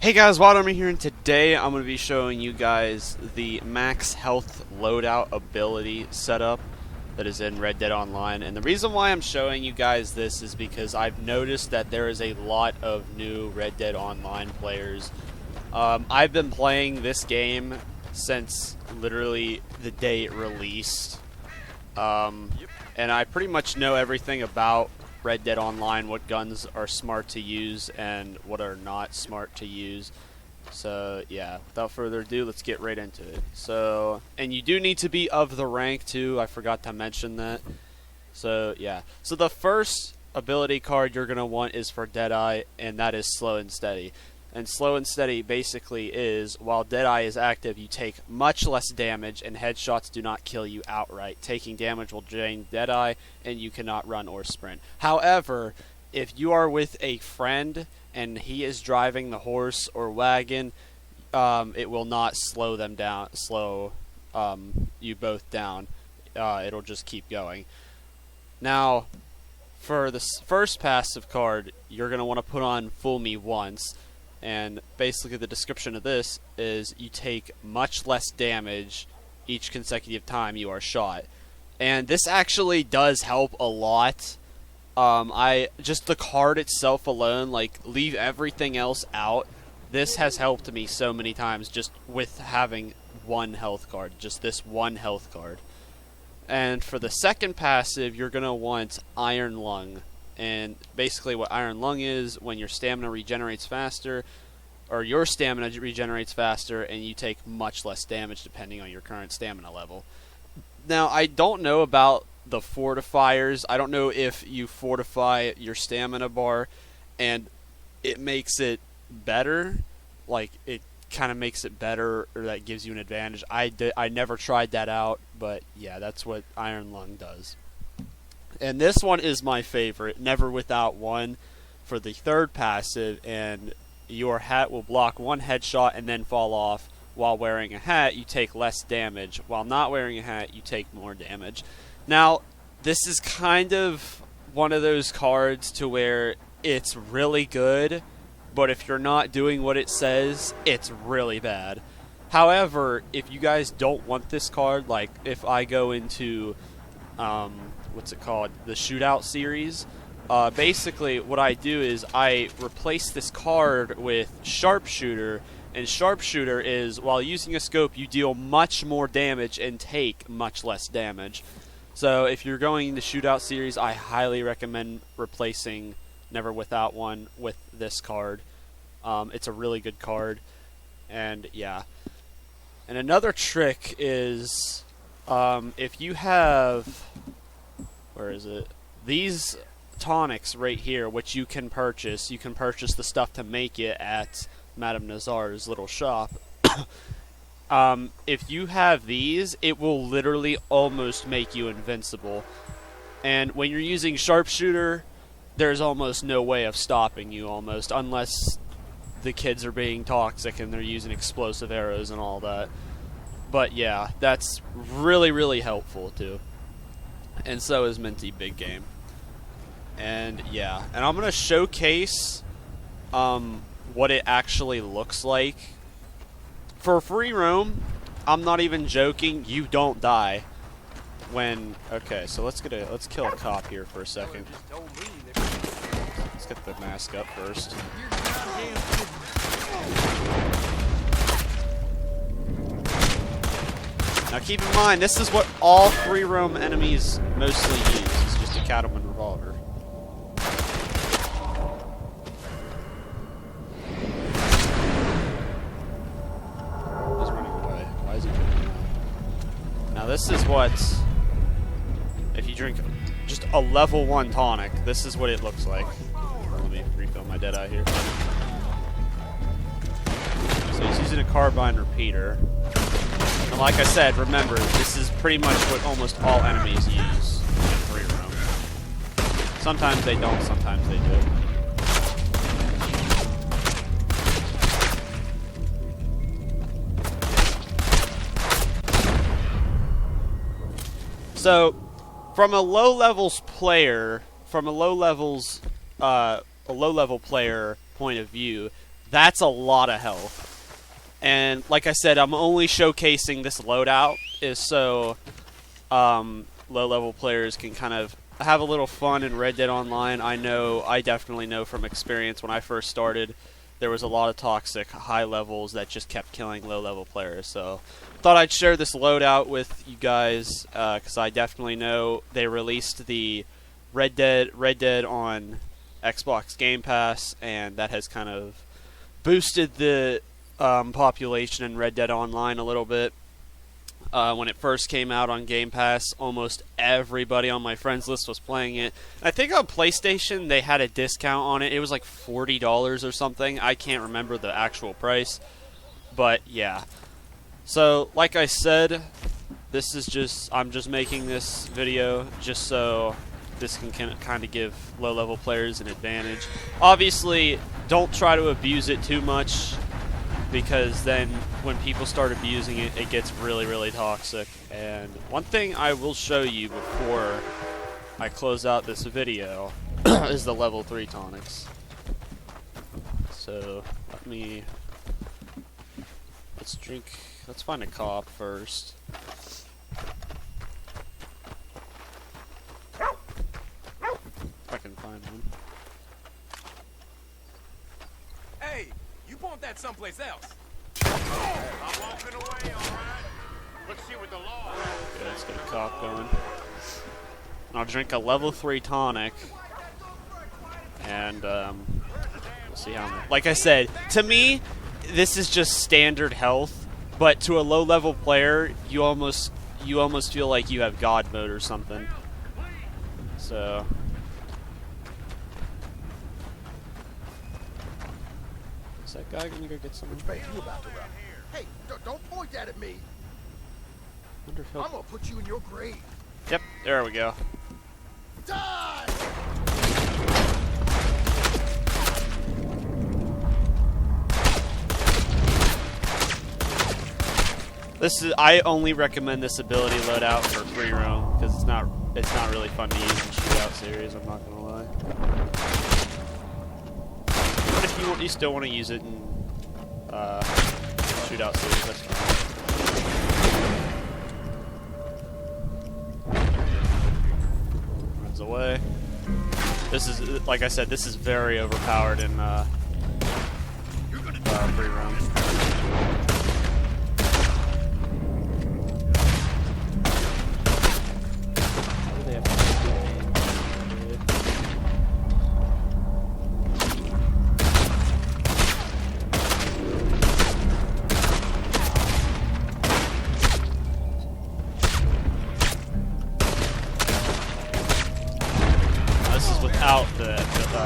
Hey guys, Wildarmy here, and today I'm going to be showing you guys the max health loadout ability setup that is in Red Dead Online. And the reason why I'm showing you guys this is because I've noticed that there is a lot of new Red Dead Online players. I've been playing this game since literally the day it released. And I pretty much know everything about Red Dead Online, what guns are smart to use and what are not smart to use. So yeah, without further ado, let's get right into it. So, and you do need to be of the rank too, I forgot to mention that. So yeah, so the first ability card you're going to want is for Deadeye, and that is Slow and Steady. And Slow and Steady basically is, while Deadeye is active, you take much less damage, and headshots do not kill you outright. Taking damage will drain Deadeye, and you cannot run or sprint. However, if you are with a friend, and he is driving the horse or wagon, it will not slow them down, you both down. It'll just keep going. Now, for the first passive card, you're going to want to put on Fool Me Once. And basically the description of this is you take much less damage each consecutive time you are shot. And this actually does help a lot. Just the card itself alone, like, leave everything else out. This has helped me so many times just with having one health card, just this one health card. And for the second passive, you're going to want Iron Lung. And basically what Iron Lung is, when your stamina regenerates faster, or your stamina regenerates faster, and you take much less damage depending on your current stamina level. Now, I don't know about the fortifiers. I don't know if you fortify your stamina bar and it makes it better, like it kind of makes it better, or that gives you an advantage. I never tried that out, but yeah, that's what Iron Lung does. And this one is my favorite, Never Without One, for the third passive, and your hat will block one headshot and then fall off. While wearing a hat, you take less damage. While not wearing a hat, you take more damage. Now, this is kind of one of those cards to where it's really good, but if you're not doing what it says, it's really bad. However, if you guys don't want this card, like if I go into what's it called, the Shootout series, basically what I do is I replace this card with Sharpshooter, and Sharpshooter is, while using a scope, you deal much more damage and take much less damage. So if you're going the Shootout series, I highly recommend replacing Never Without One with this card. It's a really good card, and yeah. And another trick is, if you have, where is it? These tonics right here, which you can purchase. You can purchase the stuff to make it at Madame Nazar's little shop. If you have these, it will literally almost make you invincible. And when you're using Sharpshooter, there's almost no way of stopping you, almost, unless the kids are being toxic and they're using explosive arrows and all that. But yeah, that's really, really helpful too. And so is Minty Big Game. And yeah, and I'm going to showcase what it actually looks like. For free roam, I'm not even joking, you don't die when, okay, so let's kill a cop here for a second. Let's get the mask up first. Now keep in mind, this is what all free roam enemies mostly use. It's just a Cattleman revolver. He's running away. Why is he running away? Now this is what, if you drink just a level 1 tonic, this is what it looks like. Let me refill my Deadeye here. So he's using a carbine repeater. And like I said, remember, this is pretty much what almost all enemies use in free roam. Sometimes they don't, sometimes they do. So, from a low levels player, from a low level player point of view, That's a lot of health. And like I said, I'm only showcasing this loadout is so low-level players can kind of have a little fun in Red Dead Online. I definitely know from experience when I first started, there was a lot of toxic high levels that just kept killing low-level players. So thought I'd share this loadout with you guys because I definitely know they released the Red Dead on Xbox Game Pass, and that has kind of boosted the population in Red Dead Online a little bit. When it first came out on Game Pass, almost everybody on my friends list was playing it. I think on PlayStation they had a discount on it. It was like $40 or something. I can't remember the actual price. But yeah. So, like I said, I'm just making this video just so this can kind of give low-level players an advantage. Obviously, don't try to abuse it too much, because then when people start abusing it, it gets really, really toxic. And one thing I will show you before I close out this video is the level 3 tonics. So let's find a cop first. If I can find one. Hey, you want that someplace else? I'm walking away, alright? Let's see what the law is. Okay, let's get a cop going. I'll drink a level 3 tonic. And, we'll see how much. Like I said, to me, this is just standard health. But to a low-level player, you almost feel like you have God mode or something. So... is that guy gonna go get someone? Which bank you about to rob? Hey, don't point that at me. Wonder if he'll... I'm gonna put you in your grave. Yep, there we go. Die! I only recommend this ability loadout for free roam because it's not really fun to use in shootout series. I'm not gonna lie. But if you still want to use it in shootout series, that's fine. Runs away. This is, like I said, this is very overpowered in free roam. Without the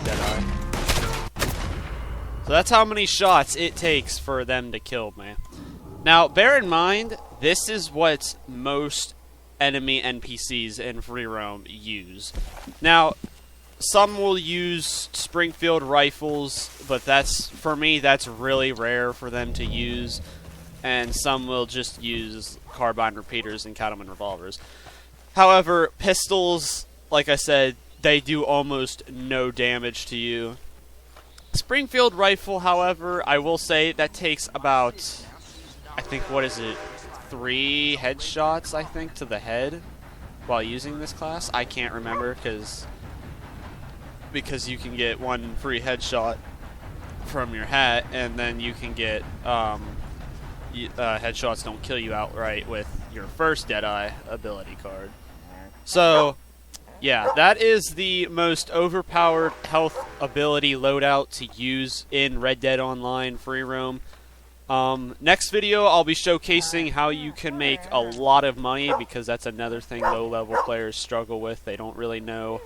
Deadeye. So that's how many shots it takes for them to kill me. Now, bear in mind, this is what most enemy NPCs in free roam use. Now, some will use Springfield rifles, but for me, that's really rare for them to use. And some will just use carbine repeaters and cattleman revolvers. However, pistols, like I said, they do almost no damage to you. Springfield rifle, however, I will say that takes about, I think, 3 headshots, I think, to the head while using this class. I can't remember because you can get 1 free headshot from your hat, and then you can get headshots don't kill you outright with your first Deadeye ability card. So... yeah, that is the most overpowered health ability loadout to use in Red Dead Online free roam. Next video, I'll be showcasing how you can make a lot of money, because that's another thing low-level players struggle with. They don't really know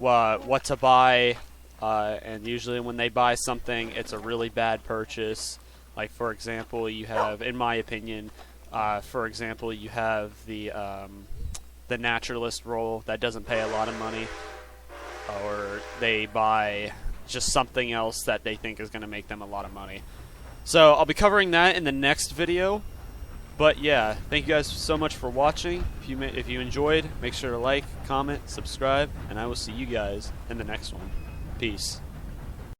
what to buy, and usually when they buy something, it's a really bad purchase. Like, for example, you have, in my opinion, you have the naturalist role that doesn't pay a lot of money, or they buy just something else that they think is going to make them a lot of money. So I'll be covering that in the next video. But yeah, thank you guys so much for watching. If you enjoyed, make sure to like, comment, subscribe, and I will see you guys in the next one. Peace.